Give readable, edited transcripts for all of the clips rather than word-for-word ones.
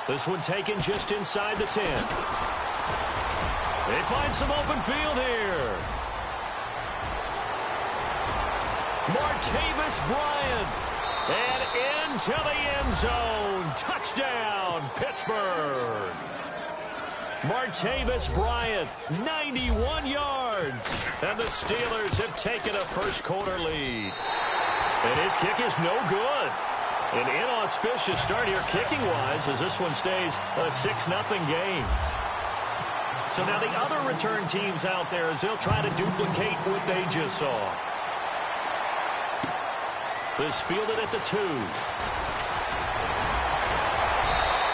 This one taken just inside the 10. They find some open field here. Martavis Bryant. And into the end zone. Touchdown, Pittsburgh. Martavis Bryant, 91 yards. And the Steelers have taken a first-quarter lead. And his kick is no good. An inauspicious start here kicking-wise as this one stays a 6-0 game. So now the other return teams out there as they'll try to duplicate what they just saw. This fielded at the 2.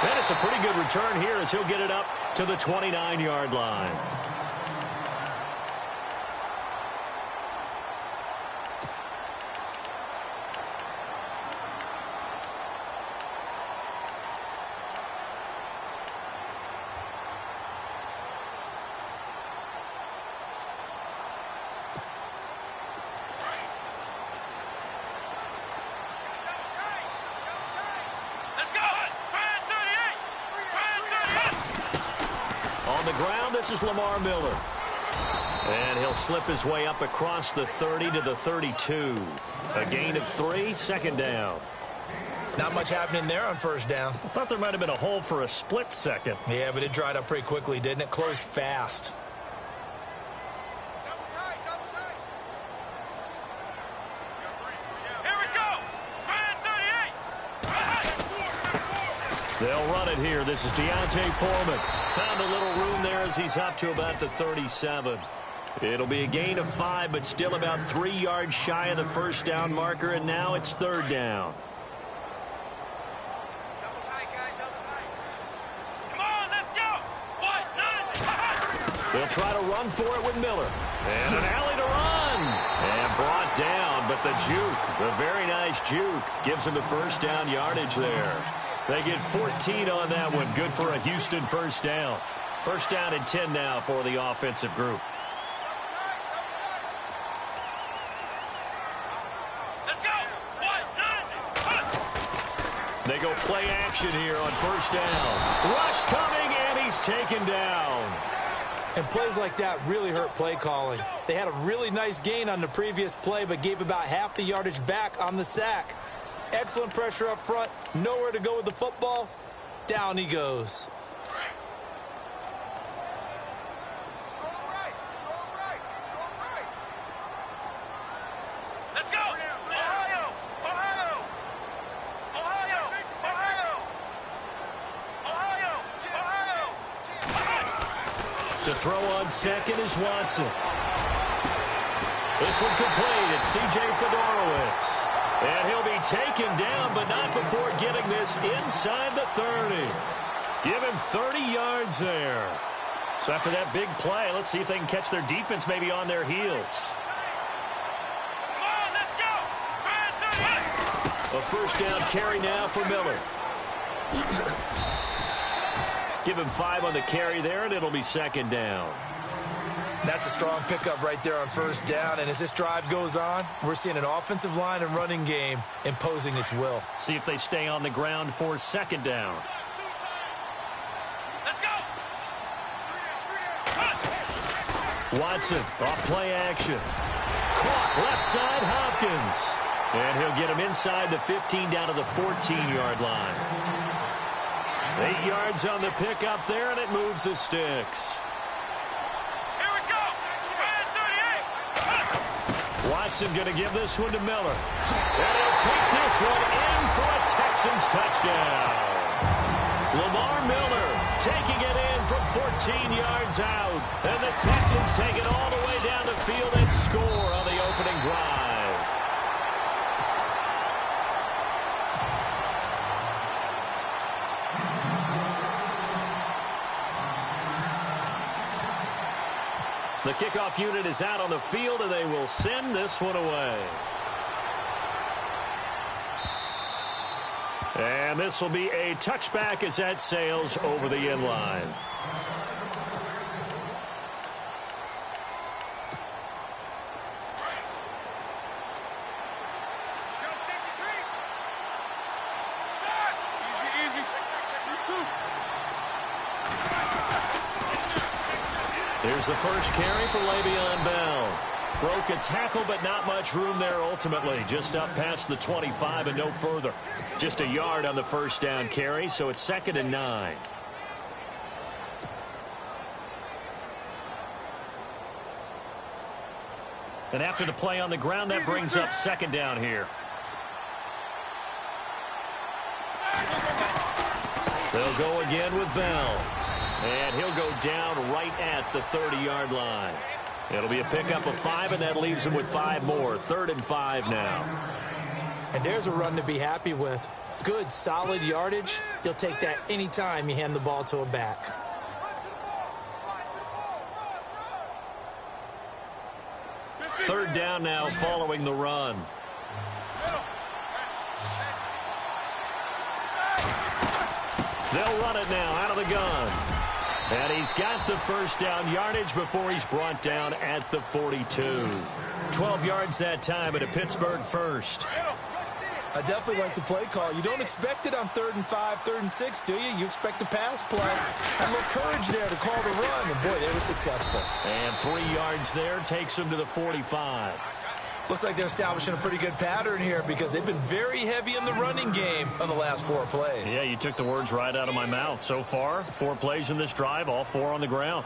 And it's a pretty good return here as he'll get it up to the 29-yard line. This is Lamar Miller. And he'll slip his way up across the 30 to the 32. A gain of 3, second down. Not much happening there on first down. I thought there might have been a hole for a split second. Yeah, but it dried up pretty quickly, didn't it? Closed fast. They'll run it here. This is Deontay Foreman. Found a little room there as he's up to about the 37. It'll be a gain of 5, but still about 3 yards shy of the first down marker, and now it's third down. Double tight, guys, double tight. Come on, let's go. They'll try to run for it with Miller. And an alley to run. And brought down, but the juke, the very nice juke, gives him the first down yardage there. They get 14 on that one. Good for a Houston first down. First down and 10 now for the offensive group. Let's go. They go play action here on first down. Rush coming, and he's taken down. And plays like that really hurt play calling. They had a really nice gain on the previous play, but gave about half the yardage back on the sack. Excellent pressure up front. Nowhere to go with the football. Down he goes. Let's go. Ohio. Ohio. Ohio. Ohio. Ohio. Ohio. To throw on second is Watson. This one complete. It's C.J. Fedorowicz. And he'll be taken down, but not before getting this inside the 30. Give him 30 yards there. So after that big play, let's see if they can catch their defense maybe on their heels. Come on, let's go. A first down carry now for Miller. Give him 5 on the carry there, and it'll be second down. That's a strong pickup right there on first down. And as this drive goes on, we're seeing an offensive line and running game imposing its will. See if they stay on the ground for second down. Let's go. Watson off play action. Caught left side Hopkins. And he'll get him inside the 15 down to the 14-yard line. 8 yards on the pickup there, and it moves the sticks. Watson going to give this one to Miller. And he'll take this one in for a Texans touchdown. Lamar Miller taking it in from 14 yards out. And the Texans take it all the way down the field and score on the opening drive. The kickoff unit is out on the field, and they will send this one away. And this will be a touchback as that sails over the end line. Easy, easy. Here's the first carry for Le'Veon Bell. Broke a tackle, but not much room there ultimately. Just up past the 25 and no further. Just a yard on the first down carry, so it's 2nd and 9. And after the play on the ground, that brings up 2nd down here. They'll go again with Bell. And he'll go down right at the 30-yard line. It'll be a pickup of 5, and that leaves him with 5 more. 3rd and 5 now. And there's a run to be happy with. Good, solid yardage. You'll take that anytime you hand the ball to a back. Third down now following the run. They'll run it now out of the gun. And he's got the first down yardage before he's brought down at the 42. 12 yards that time at a Pittsburgh first. I definitely like the play call. You don't expect it on 3rd and 5, 3rd and 6, do you? You expect a pass play. Had a little courage there to call the run, and boy, they were successful. And 3 yards there takes him to the 45. Looks like they're establishing a pretty good pattern here because they've been very heavy in the running game on the last 4 plays. Yeah, you took the words right out of my mouth. So far, 4 plays in this drive, all 4 on the ground.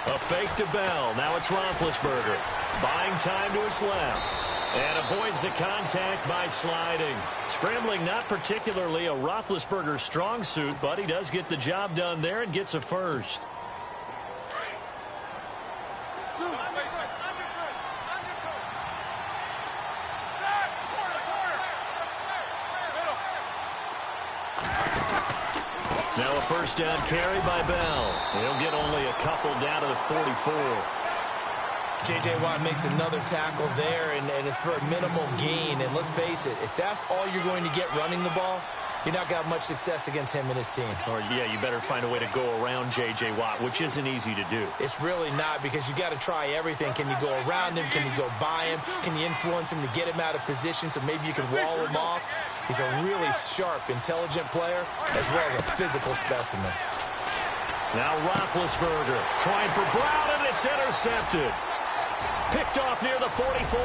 A fake to Bell. Now it's Roethlisberger. Buying time to his left. And avoids the contact by sliding. Scrambling not particularly a Roethlisberger strong suit, but he does get the job done there and gets a first. Now a first down carry by Bell. He'll get only a couple down to the 44. J.J. Watt makes another tackle there, and it's for a minimal gain. And let's face it, if that's all you're going to get running the ball, you're not going to have much success against him and his team. Or, yeah, you better find a way to go around J.J. Watt, which isn't easy to do. It's really not, because you got to try everything. Can you go around him? Can you go by him? Can you influence him to get him out of position so maybe you can wall him off? He's a really sharp, intelligent player, as well as a physical specimen. Now Roethlisberger trying for Brown, and it's intercepted. Picked off near the 44,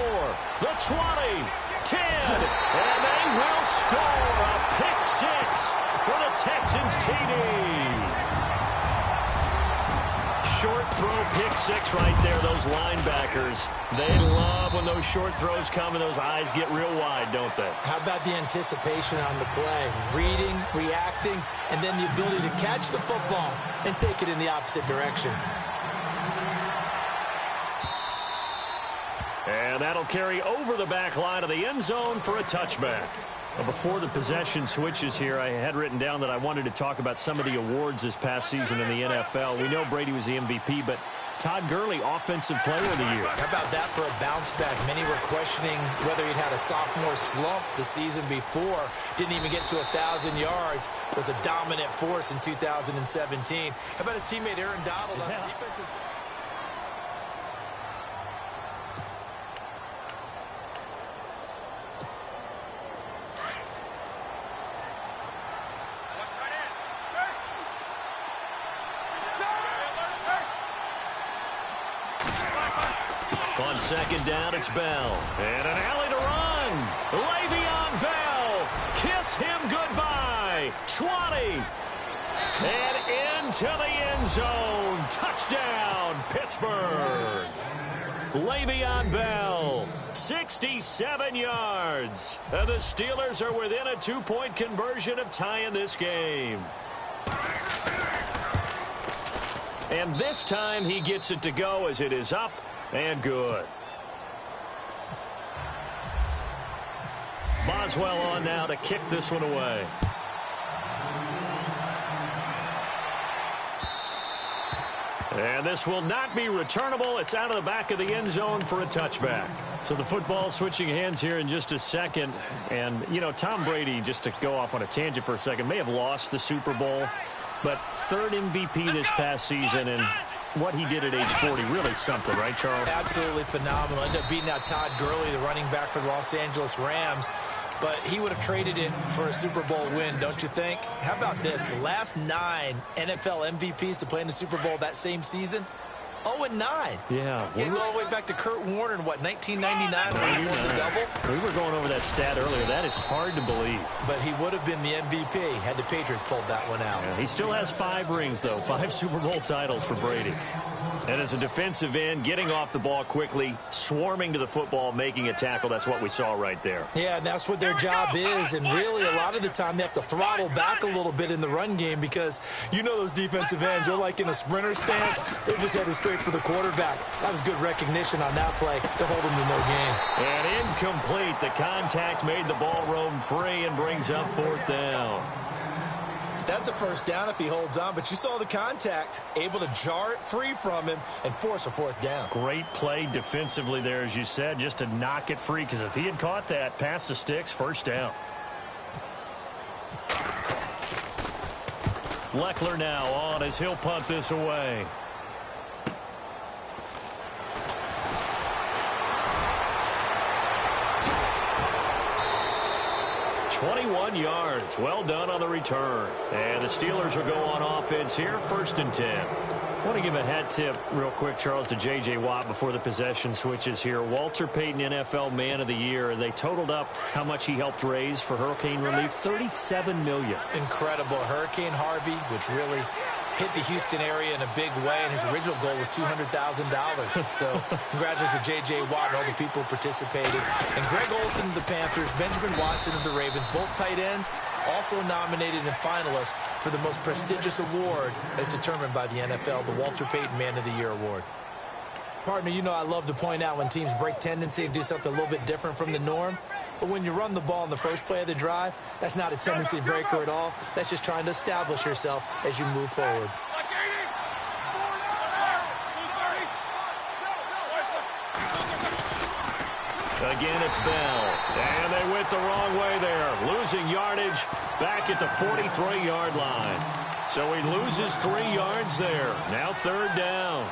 the 20, 10, and they will score a pick 6 for the Texans TD. Short throw pick 6 right there. Those linebackers, they love when those short throws come and those eyes get real wide, don't they? How about the anticipation on the play? Reading, reacting, and then the ability to catch the football and take it in the opposite direction. And that'll carry over the back line of the end zone for a touchback. Well, before the possession switches here, I had written down that I wanted to talk about some of the awards this past season in the NFL. We know Brady was the MVP, but Todd Gurley, Offensive Player of the Year. How about that for a bounce back? Many were questioning whether he'd had a sophomore slump the season before. Didn't even get to 1,000 yards. Was a dominant force in 2017. How about his teammate Aaron Donald on the defensive side? On second down, it's Bell. And an alley to run. Le'Veon Bell. Kiss him goodbye. 20. And into the end zone. Touchdown, Pittsburgh. Le'Veon Bell, 67 yards. And the Steelers are within a 2-point conversion of tying this game. And this time he gets it to go as it is up and good. Boswell on now to kick this one away. And this will not be returnable. It's out of the back of the end zone for a touchback. So the football switching hands here in just a second. And, you know, Tom Brady, just to go off on a tangent for a second, may have lost the Super Bowl, but 3rd MVP this past season. And what he did at age 40, really something, right, Charles? Absolutely phenomenal. Ended up beating out Todd Gurley, the running back for the Los Angeles Rams. But he would have traded it for a Super Bowl win, don't you think? How about this? The last 9 NFL MVPs to play in the Super Bowl that same season, 0-9. Yeah. You go all the way back to Kurt Warner in, 1999 when he won the double? We were going over that stat earlier. That is hard to believe. But he would have been the MVP had the Patriots pulled that one out. Yeah, he still has 5 rings, though. 5 Super Bowl titles for Brady. And as a defensive end, getting off the ball quickly, swarming to the football, making a tackle, that's what we saw right there. Yeah, and that's what their job is. And really, a lot of the time, they have to throttle back a little bit in the run game because you know those defensive ends, they're like in a sprinter stance. They're just headed straight for the quarterback. That was good recognition on that play to hold them to no gain. And incomplete. The contact made the ball roam free and brings up 4th down. That's a first down if he holds on, but you saw the contact, able to jar it free from him and force a 4th down. Great play defensively there, as you said, just to knock it free, because if he had caught that, past the sticks, 1st down. Leckler now on as he'll punt this away. 21 yards. Well done on the return. And the Steelers will go on offense here, 1st and 10. I want to give a hat tip real quick, Charles, to J.J. Watt before the possession switches here. Walter Payton, NFL Man of the Year. They totaled up how much he helped raise for hurricane relief, $37 million. Incredible. Hurricane Harvey, which really hit the Houston area in a big way, and his original goal was $200,000. So congratulations to J.J. Watt and all the people who participated. And Greg Olsen of the Panthers, Benjamin Watson of the Ravens, both tight ends, also nominated and finalists for the most prestigious award as determined by the NFL, the Walter Payton Man of the Year Award. Partner, you know I love to point out when teams break tendency and do something a little bit different from the norm. But when you run the ball in the first play of the drive, that's not a tendency breaker at all. That's just trying to establish yourself as you move forward. Again, it's Bell. And they went the wrong way there. Losing yardage back at the 43-yard line. So he loses 3 yards there. Now 3rd down.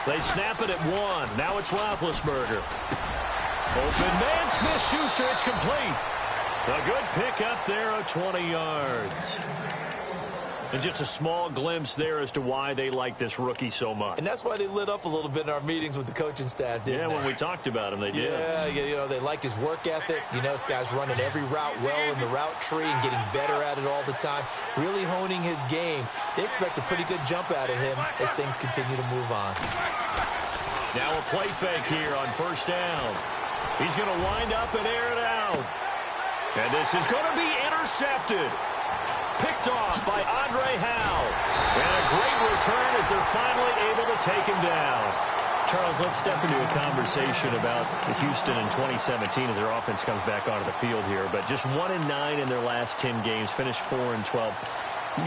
They snap it at 1. Now it's Roethlisberger. Open man, Smith-Schuster. It's complete. A good pick up there of 20 yards. And just a small glimpse there as to why they like this rookie so much. And that's why they lit up a little bit in our meetings with the coaching staff, didn't they? When we talked about him, they did. Yeah, you know, they like his work ethic. You know, this guy's running every route well in the route tree and getting better at it all the time, really honing his game. They expect a pretty good jump out of him as things continue to move on. Now a play fake here on 1st down. He's going to wind up and air it out. And this is going to be intercepted. Picked off by Andre Howe. And a great return as they're finally able to take him down. Charles, let's step into a conversation about Houston in 2017 as their offense comes back onto the field here. But just 1-9 in their last 10 games, finished 4-12.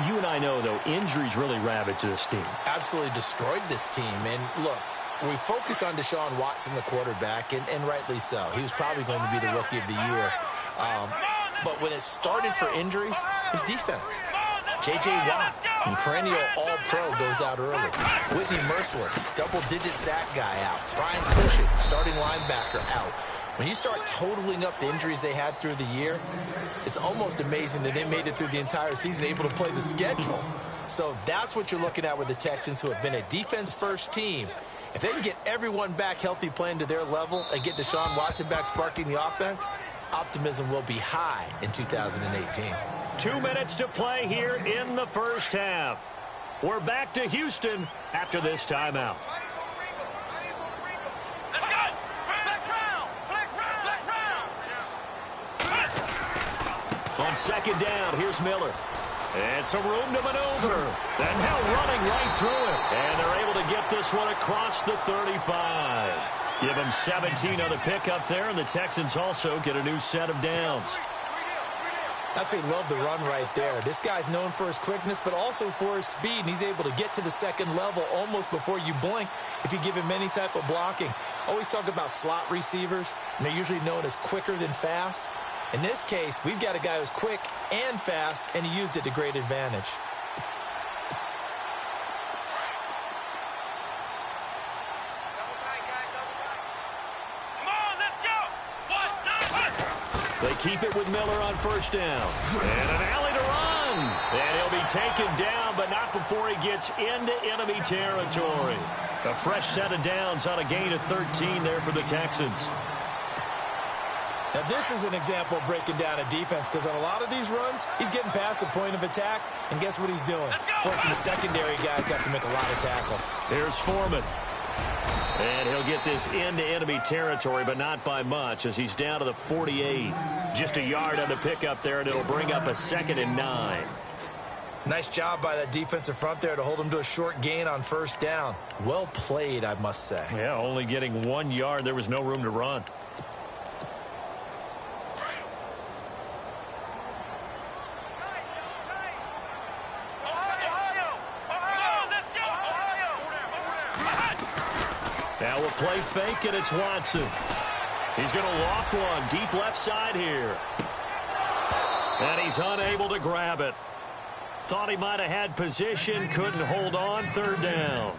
You and I know, though, injuries really ravaged this team. Absolutely destroyed this team. And look, we focus on Deshaun Watson, the quarterback, and rightly so. He was probably going to be the rookie of the year. But when it started for injuries, it was defense. J.J. Watt, perennial all-pro, goes out early. Whitney Merciless, double-digit sack guy out. Brian Cushing, starting linebacker, out. When you start totaling up the injuries they had through the year, it's almost amazing that they made it through the entire season, able to play the schedule. So that's what you're looking at with the Texans, who have been a defense-first team. If they can get everyone back healthy, playing to their level, and get Deshaun Watson back sparking the offense, optimism will be high in 2018. 2 minutes to play here in the first half. We're back to Houston after this timeout. On 2nd down, here's Miller. And some room to maneuver. And now running right through it. And they're able to get this one across the 35. Give them 17 on the pickup there, and the Texans also get a new set of downs. Absolutely love the run right there. This guy's known for his quickness, but also for his speed, and he's able to get to the second level almost before you blink if you give him any type of blocking. Always talk about slot receivers, and they're usually known as quicker than fast. In this case, we've got a guy who's quick and fast, and he used it to great advantage. They keep it with Miller on first down. And an alley to run. And he'll be taken down, but not before he gets into enemy territory. A fresh set of downs on a gain of 13 there for the Texans. Now, this is an example of breaking down a defense, because on a lot of these runs, he's getting past the point of attack, and guess what he's doing? Forcing the secondary guys to have to make a lot of tackles. Here's Foreman. And he'll get this into enemy territory, but not by much, as he's down to the 48. Just a yard on the pickup there, and it'll bring up a 2nd and 9. Nice job by that defensive front there to hold him to a short gain on first down. Well played, I must say. Yeah, only getting 1 yard. There was no room to run. Now we'll play fake, and it's Watson. He's going to loft one deep left side here. And he's unable to grab it. Thought he might have had position, couldn't hold on, 3rd down.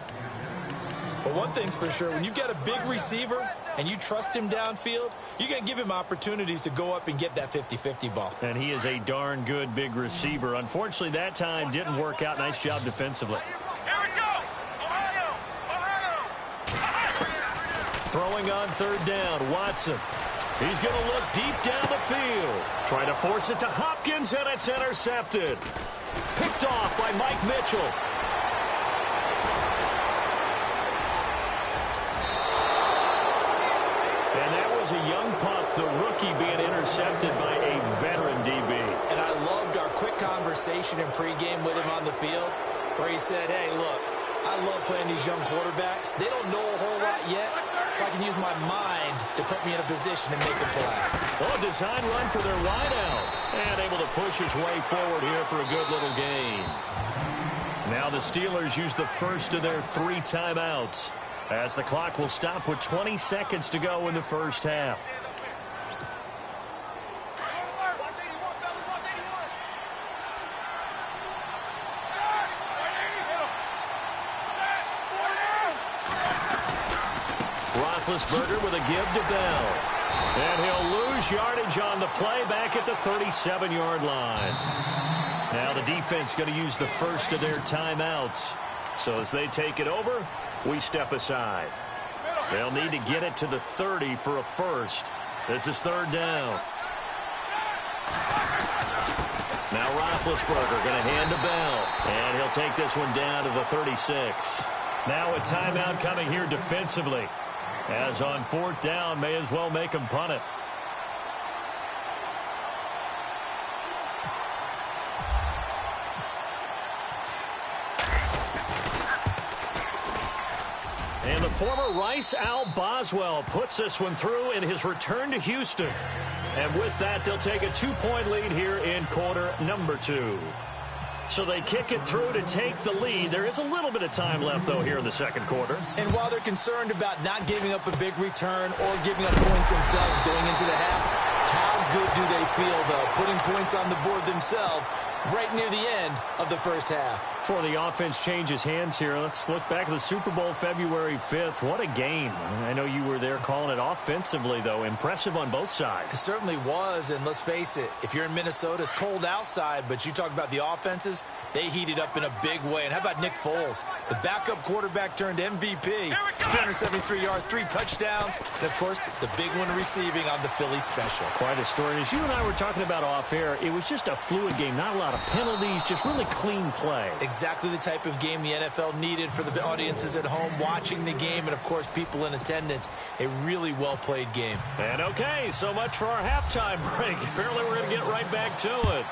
But one thing's for sure, when you've got a big receiver and you trust him downfield, you're going to give him opportunities to go up and get that 50-50 ball. And he is a darn good big receiver. Unfortunately, that time didn't work out. Nice job defensively. Throwing on 3rd down, Watson. He's going to look deep down the field. Trying to force it to Hopkins, and it's intercepted. Picked off by Mike Mitchell. And that was a young pup, the rookie being intercepted by a veteran DB. And I loved our quick conversation in pregame with him on the field, where he said, hey, look, I love playing these young quarterbacks. They don't know a whole lot yet, so I can use my mind to put me in a position to make a play. Oh, a design run for their wideout. And able to push his way forward here for a good little gain. Now the Steelers use the first of their 3 timeouts, as the clock will stop with 20 seconds to go in the first half. Roethlisberger with a give to Bell. And he'll lose yardage on the play back at the 37-yard line. Now the defense going to use the first of their timeouts. So as they take it over, we step aside. They'll need to get it to the 30 for a first. This is 3rd down. Now Roethlisberger going to hand to Bell. And he'll take this one down to the 36. Now a timeout coming here defensively. As on 4th down, may as well make him punt it. And the former Rice Al Boswell puts this one through in his return to Houston. And with that, they'll take a 2-point lead here in quarter number 2. So they kick it through to take the lead. There is a little bit of time left, though, here in the second quarter. And while they're concerned about not giving up a big return or giving up points themselves going into the half, how good do they feel, though, putting points on the board themselves right near the end of the first half? Before the offense changes hands here, let's look back at the Super Bowl February 5th. What a game. I know you were there calling it offensively, though. Impressive on both sides. It certainly was, and let's face it, if you're in Minnesota, it's cold outside, but you talk about the offenses, they heated up in a big way. And how about Nick Foles? The backup quarterback turned MVP, 273 yards, 3 touchdowns, and, of course, the big one receiving on the Philly special. Quite a story. And as you and I were talking about off air, it was just a fluid game, not a lot of penalties, just really clean play. Exactly the type of game the NFL needed for the audiences at home watching the game and, of course, people in attendance. A really well-played game. And okay, so much for our halftime break. Apparently we're going to get right back to it.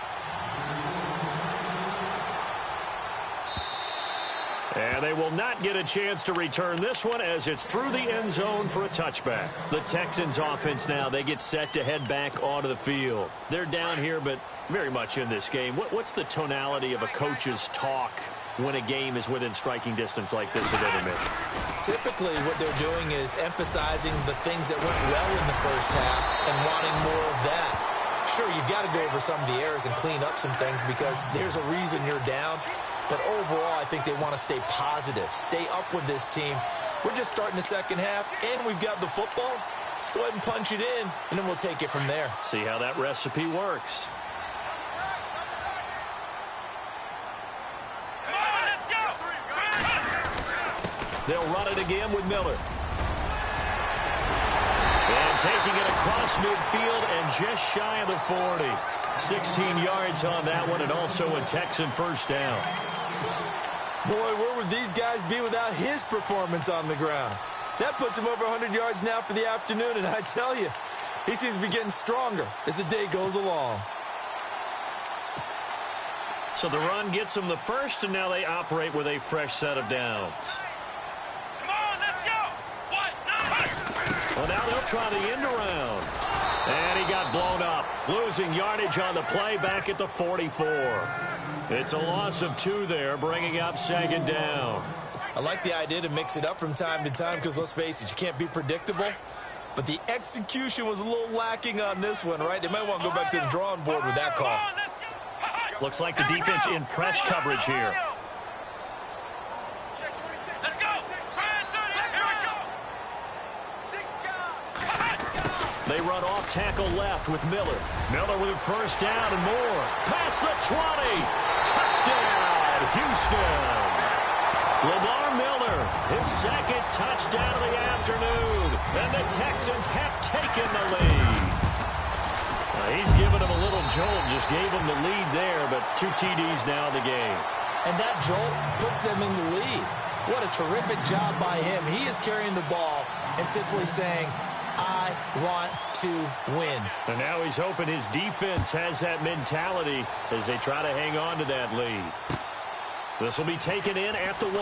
And they will not get a chance to return this one as it's through the end zone for a touchback. The Texans offense now, they get set to head back onto the field. They're down here, but very much in this game. What's the tonality of a coach's talk when a game is within striking distance like this at intermission? Typically, what they're doing is emphasizing the things that went well in the first half and wanting more of that. Sure, you've got to go over some of the errors and clean up some things because there's a reason you're down. But overall, I think they want to stay positive, stay up with this team. We're just starting the second half, and we've got the football. Let's go ahead and punch it in, and then we'll take it from there. See how that recipe works. They'll run it again with Miller. And taking it across midfield and just shy of the 40. 16 yards on that one, and also a Texan first down. Boy, where would these guys be without his performance on the ground? That puts him over 100 yards now for the afternoon, and I tell you, he seems to be getting stronger as the day goes along. So the run gets them the first, and now they operate with a fresh set of downs. Well, now they'll try the end around. And he got blown up. Losing yardage on the play back at the 44. It's a loss of 2 there, bringing up second down. I like the idea to mix it up from time to time because, let's face it, you can't be predictable. But the execution was a little lacking on this one, right? They might want to go back to the drawing board with that call. Looks like the defense in press coverage here. They run off tackle left with Miller. Miller with a first down and more. Past the 20. Touchdown, Houston. Lamar Miller, his second touchdown of the afternoon. And the Texans have taken the lead. He's given them a little jolt, just gave them the lead there, but 2 TDs now in the game. And that jolt puts them in the lead. What a terrific job by him. He is carrying the ball and simply saying, I want to win. And now he's hoping his defense has that mentality as they try to hang on to that lead. This will be taken in at the 1.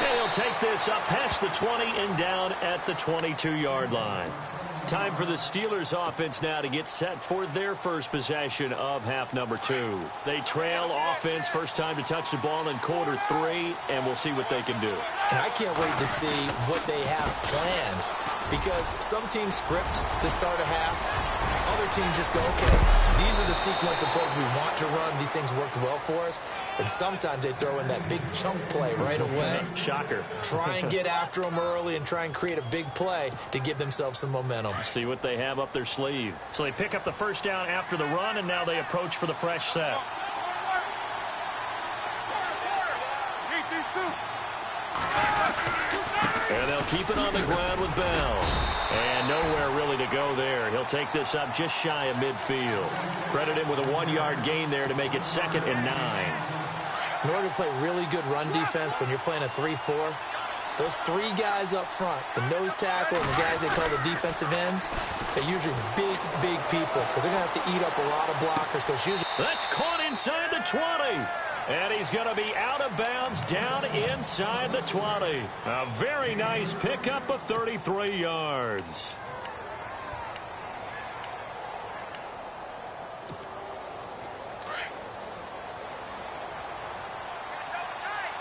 And he'll take this up past the 20 and down at the 22-yard line. Time for the Steelers offense now to get set for their first possession of half number 2. They trail offense, first time to touch the ball in quarter 3, and we'll see what they can do. And I can't wait to see what they have planned because some teams script to start a half. Other teams just go, okay, these are the sequence of plays we want to run. These things worked well for us. And sometimes they throw in that big chunk play right away. Shocker. Try and get after them early and try and create a big play to give themselves some momentum. See what they have up their sleeve. So they pick up the first down after the run, and now they approach for the fresh set. And they'll keep it on the ground with Bell. And nowhere really to go there. He'll take this up just shy of midfield. Credit him with a 1-yard gain there to make it 2nd and 9. In order to play really good run defense when you're playing a 3-4, those 3 guys up front, the nose tackle and the guys they call the defensive ends, they're usually big, big people because they're going to have to eat up a lot of blockers. Because usually that's caught inside the 20. And he's going to be out of bounds down inside the 20. A very nice pickup of 33 yards.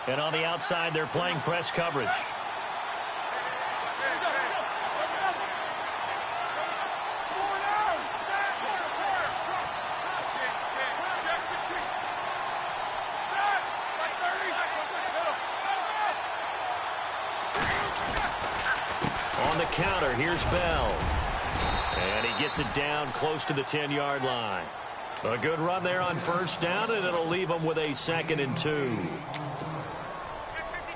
And on the outside, they're playing press coverage. On the counter, here's Bell. And he gets it down close to the 10-yard line. A good run there on first down, and it'll leave them with a 2nd and 2.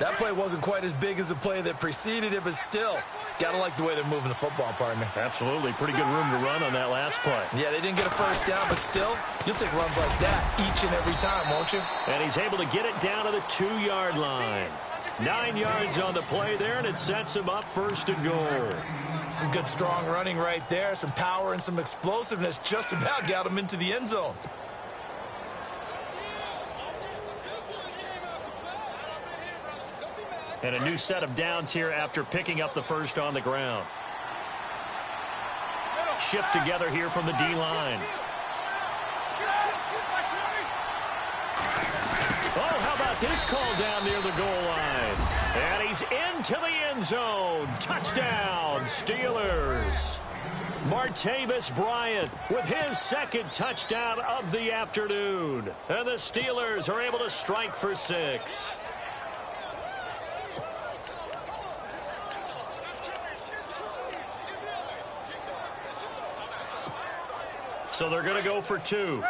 that play wasn't quite as big as the play that preceded it, but still, got to like the way they're moving the football, partner. Absolutely. Pretty good room to run on that last play. Yeah, they didn't get a first down, but still, you'll take runs like that each and every time, won't you? And he's able to get it down to the 2-yard line. 9 yards on the play there, and it sets him up 1st and goal. Some good, strong running right there. Some power and some explosiveness just about got him into the end zone. And a new set of downs here after picking up the first on the ground. Shift together here from the D-line. Oh, how about this call down near the goal line? And he's into the end zone. Touchdown, Steelers. Martavis Bryant with his second touchdown of the afternoon. And the Steelers are able to strike for 6. So they're going to go for 2.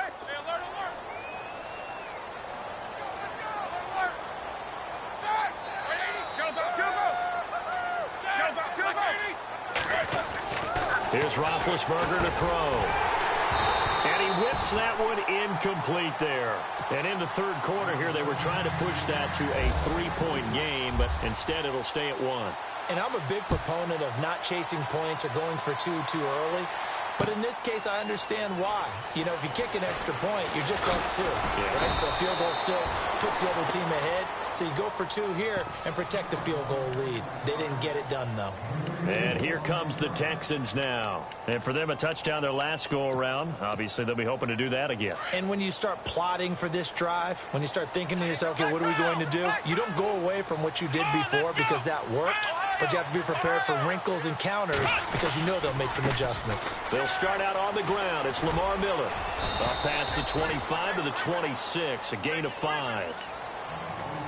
Here's Roethlisberger to throw. And he whips that one incomplete there. And in the third quarter here, they were trying to push that to a 3-point game, but instead it'll stay at 1. And I'm a big proponent of not chasing points or going for 2 too early. But in this case, I understand why. You know, if you kick an extra point, you're just up 2. Yeah. Right? So a field goal still puts the other team ahead. So you go for 2 here and protect the field goal lead. They didn't get it done, though. And here comes the Texans now. And for them, a touchdown their last go-around. Obviously, they'll be hoping to do that again. And when you start plotting for this drive, when you start thinking to yourself, okay, what are we going to do? You don't go away from what you did before because that worked. But you have to be prepared for wrinkles and counters because you know they'll make some adjustments. They'll start out on the ground. It's Lamar Miller. Up past the 25 to the 26, a gain of 5.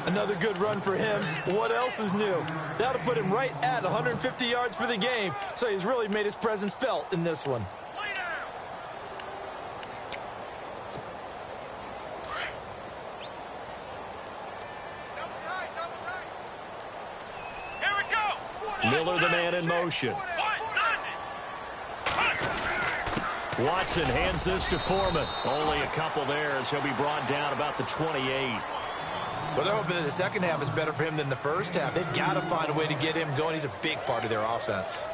Another good run for him. What else is new? That'll put him right at 150 yards for the game. So he's really made his presence felt in this one. Miller, the man in motion. Watson hands this to Foreman. Only a couple there as he'll be brought down about the 28. Well, they're hoping that the second half is better for him than the first half. They've got to find a way to get him going. He's a big part of their offense.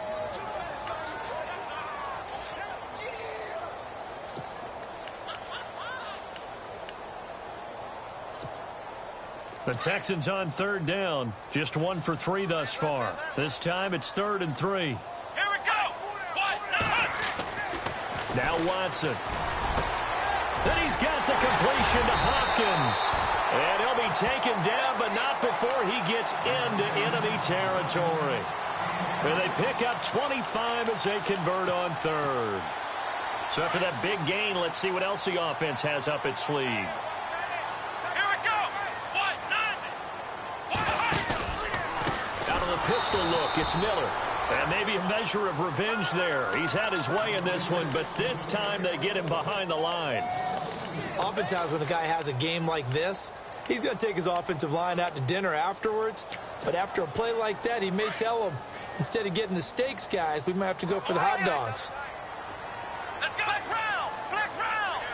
The Texans on third down. Just 1 for 3 thus far. This time it's 3rd and 3. Here we go. Now Watson. Then he's got the completion to Hopkins. And he'll be taken down, but not before he gets into enemy territory. And they pick up 25 as they convert on 3rd. So after that big gain, let's see what else the offense has up its sleeve. Pistol look, it's Miller. And maybe a measure of revenge there. He's had his way in this one, but this time they get him behind the line. Oftentimes when a guy has a game like this, he's going to take his offensive line out to dinner afterwards. But after a play like that, he may tell them, instead of getting the steaks, guys, we might have to go for the hot dogs. Let's go. Flex round.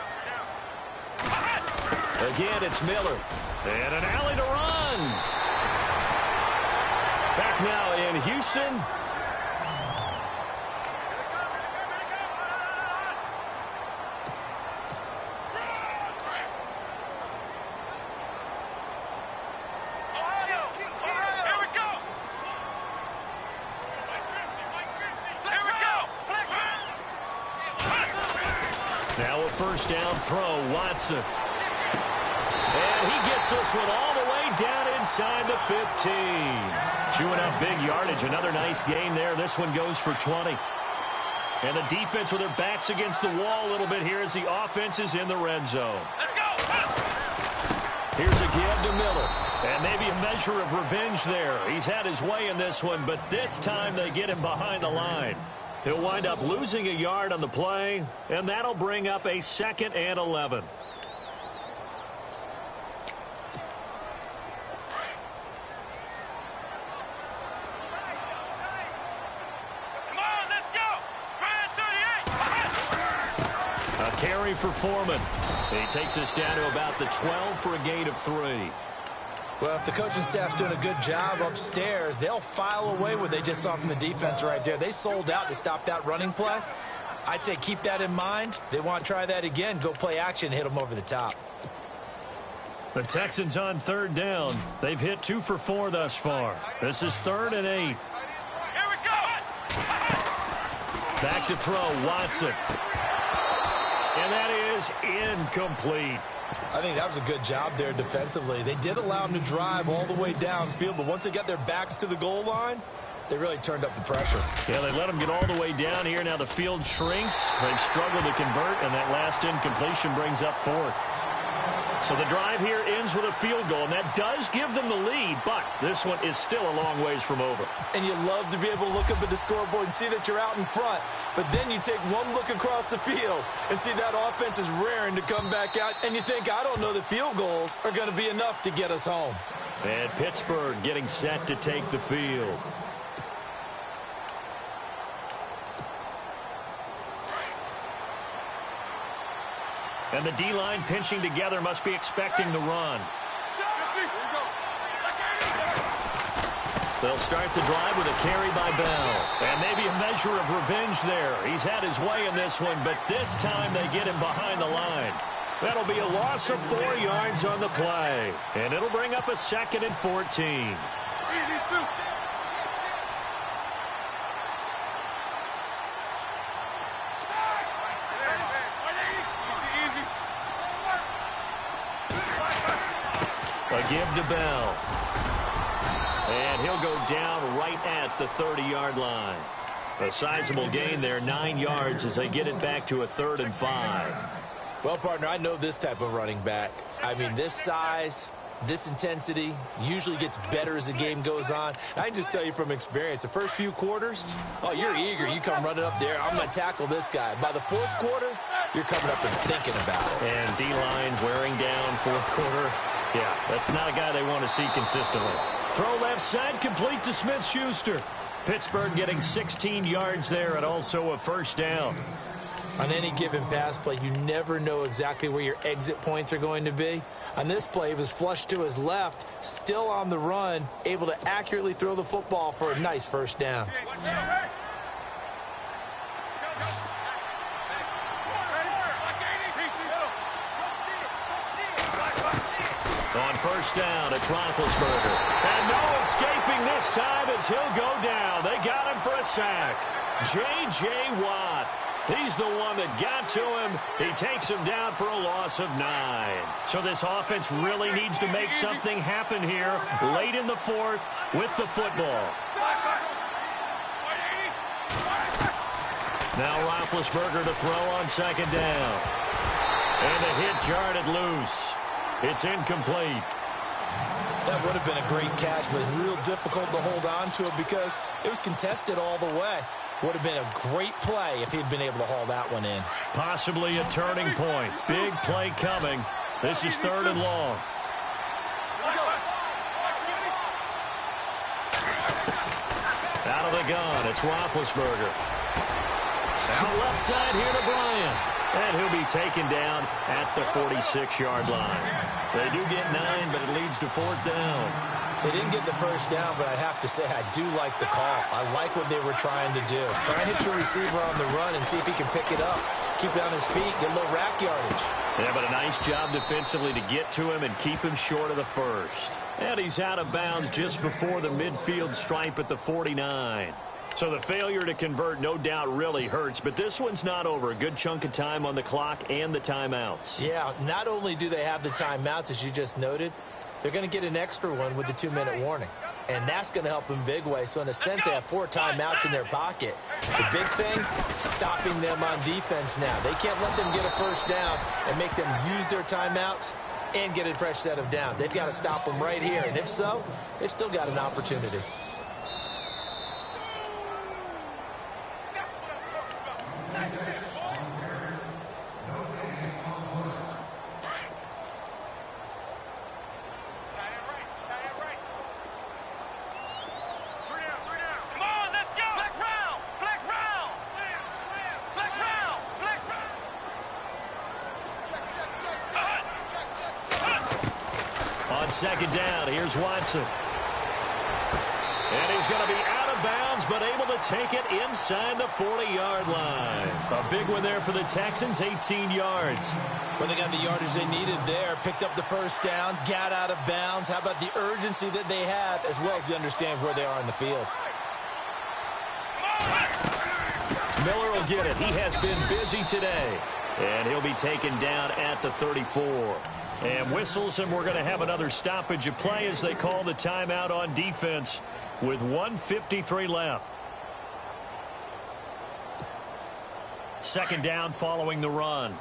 Again, it's Miller. And an alley to run. Back now in Houston. Now a first down throw, Watson. And he gets this one all the way down inside the 15. Chewing up big yardage. Another nice gain there. This one goes for 20. And the defense with their backs against the wall a little bit here as the offense is in the red zone. Let's go. Here's a give to Miller. And maybe a measure of revenge there. He's had his way in this one, but this time they get him behind the line. He'll wind up losing a yard on the play, and that'll bring up a 2nd and 11. Carry for Foreman. He takes us down to about the 12 for a gain of 3. Well, if the coaching staff's doing a good job upstairs, they'll file away what they just saw from the defense right there. They sold out to stop that running play. I'd say keep that in mind. They want to try that again. Go play action, hit them over the top. The Texans on third down. They've hit 2 for 4 thus far. This is 3rd and 8. Here we go. Back to throw, Watson. And that is incomplete. I think that was a good job there defensively. They did allow them to drive all the way downfield, but once they got their backs to the goal line, they really turned up the pressure. Yeah, they let them get all the way down here. Now the field shrinks. They've struggled to convert, and that last incompletion brings up 4th. So the drive here ends with a field goal, and that does give them the lead, but this one is still a long ways from over. And you love to be able to look up at the scoreboard and see that you're out in front, but then you take one look across the field and see that offense is raring to come back out, and you think, I don't know that field goals are going to be enough to get us home. And Pittsburgh getting set to take the field. And the D-line pinching together must be expecting the run. They'll start the drive with a carry by Bell. And maybe a measure of revenge there. He's had his way in this one, but this time they get him behind the line. That'll be a loss of 4 yards on the play. And it'll bring up a 2nd and 14. A give to Bell. And he'll go down right at the 30-yard line. A sizable gain there, 9 yards as they get it back to a 3rd and 5. Well, partner, I know this type of running back. I mean, this size, this intensity usually gets better as the game goes on. I can just tell you from experience, the first few quarters, oh, you're eager. You come running up there, I'm going to tackle this guy. By the 4th quarter, you're coming up and thinking about it. And D-line wearing down 4th quarter. Yeah, that's not a guy they want to see consistently. Throw left side, complete to Smith-Schuster. Pittsburgh getting 16 yards there and also a 1st down. On any given pass play, you never know exactly where your exit points are going to be. On this play, he was flushed to his left, still on the run, able to accurately throw the football for a nice 1st down. On 1st down, it's Roethlisberger. And no escaping this time as he'll go down. They got him for a sack. J.J. Watt. He's the one that got to him. He takes him down for a loss of 9. So this offense really needs to make something happen here late in the 4th with the football. Now Roethlisberger to throw on 2nd down. And the hit jarred it loose. It's incomplete. That would have been a great catch, but it's real difficult to hold on to it because it was contested all the way. Would have been a great play if he'd been able to haul that one in. Possibly a turning point. Big play coming. This is 3rd and long. Out of the gun, it's Roethlisberger. Out left side here to Bryant. And he'll be taken down at the 46-yard line. They do get 9, but it leads to 4th down. They didn't get the 1st down, but I have to say I do like the call. I like what they were trying to do. Try and hit your receiver on the run and see if he can pick it up. Keep it on his feet, get a little rack yardage. Yeah, but a nice job defensively to get to him and keep him short of the 1st. And he's out of bounds just before the midfield stripe at the 49. So the failure to convert no doubt really hurts, but this one's not over. A good chunk of time on the clock and the timeouts. Yeah, not only do they have the timeouts, as you just noted, they're going to get an extra one with the 2-minute warning. And that's going to help in big way. So in a sense, they have 4 timeouts in their pocket. The big thing, stopping them on defense now. They can't let them get a 1st down and make them use their timeouts and get a fresh set of downs. They've got to stop them right here. And if so, they've still got an opportunity. On 2nd down, here's Watson. And he's going to be out of of bounds, but able to take it inside the 40-yard line. A big one there for the Texans, 18 yards. Well, they got the yardage they needed there, picked up the first down, got out of bounds. How about the urgency that they have, as well as the understand where they are in the field? Miller will get it. He has been busy today, and he'll be taken down at the 34. And whistles, and we're going to have another stoppage of play as they call the timeout on defense with 1:53 left. Second down following the run.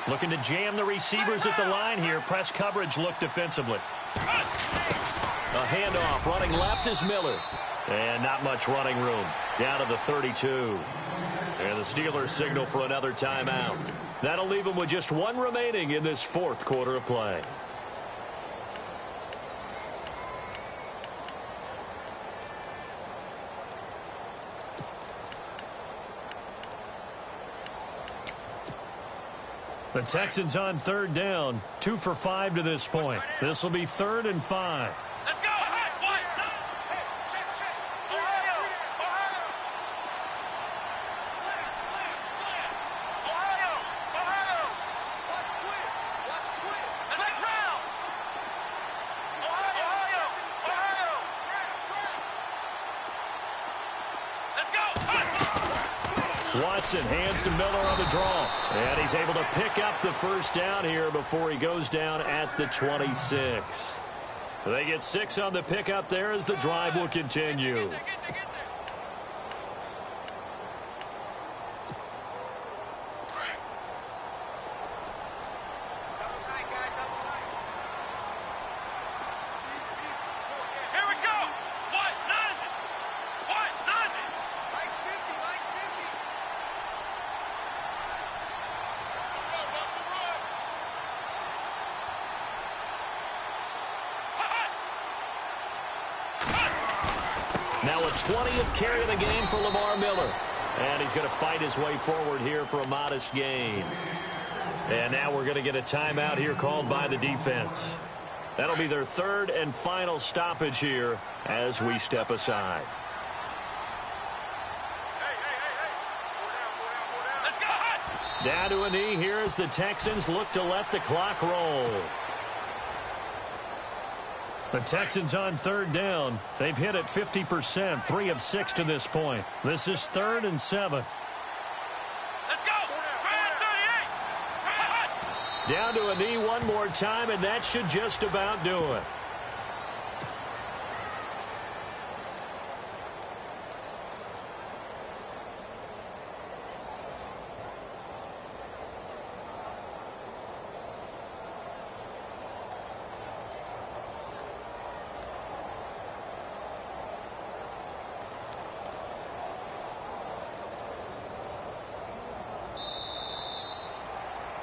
Looking to jam the receivers at the line here. Press coverage look defensively. A handoff. Running left is Miller. And not much running room. Down to the 32. And the Steelers signal for another timeout. That'll leave them with just one remaining in this fourth quarter of play. The Texans on third down. 2 for 5 to this point. This will be 3rd and 5. Let's go. Watson hands to Miller on the draw. And he's able to pick up the first down here before he goes down at the 26. They get 6 on the pickup there as the drive will continue. Now a 20th carry of the game for Lamar Miller. And he's going to fight his way forward here for a modest gain. And now we're going to get a timeout here called by the defense. That'll be their 3rd and final stoppage here as we step aside. Down to a knee here as the Texans look to let the clock roll. The Texans on third down. They've hit it 50%, 3 of 6 to this point. This is 3rd and 7. Let's go. Down to a knee one more time, and that should just about do it.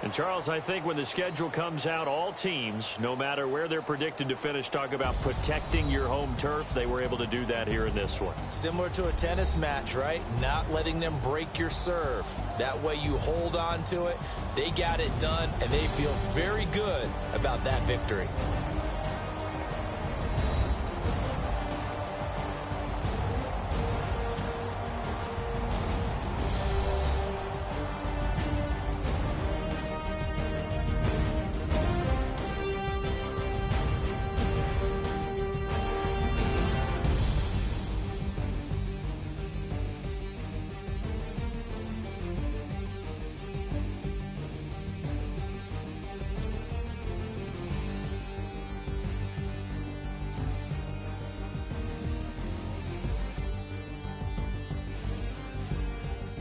And Charles, I think when the schedule comes out, all teams, no matter where they're predicted to finish, talk about protecting your home turf. They were able to do that here in this one. Similar to a tennis match, right? Not letting them break your serve. That way you hold on to it. They got it done, and they feel very good about that victory.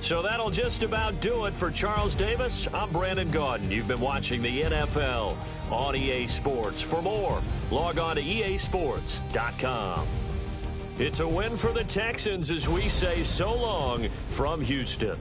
So that'll just about do it for Charles Davis. I'm Brandon Gaudin. You've been watching the NFL on EA Sports. For more, log on to easports.com. It's a win for the Texans as we say so long from Houston.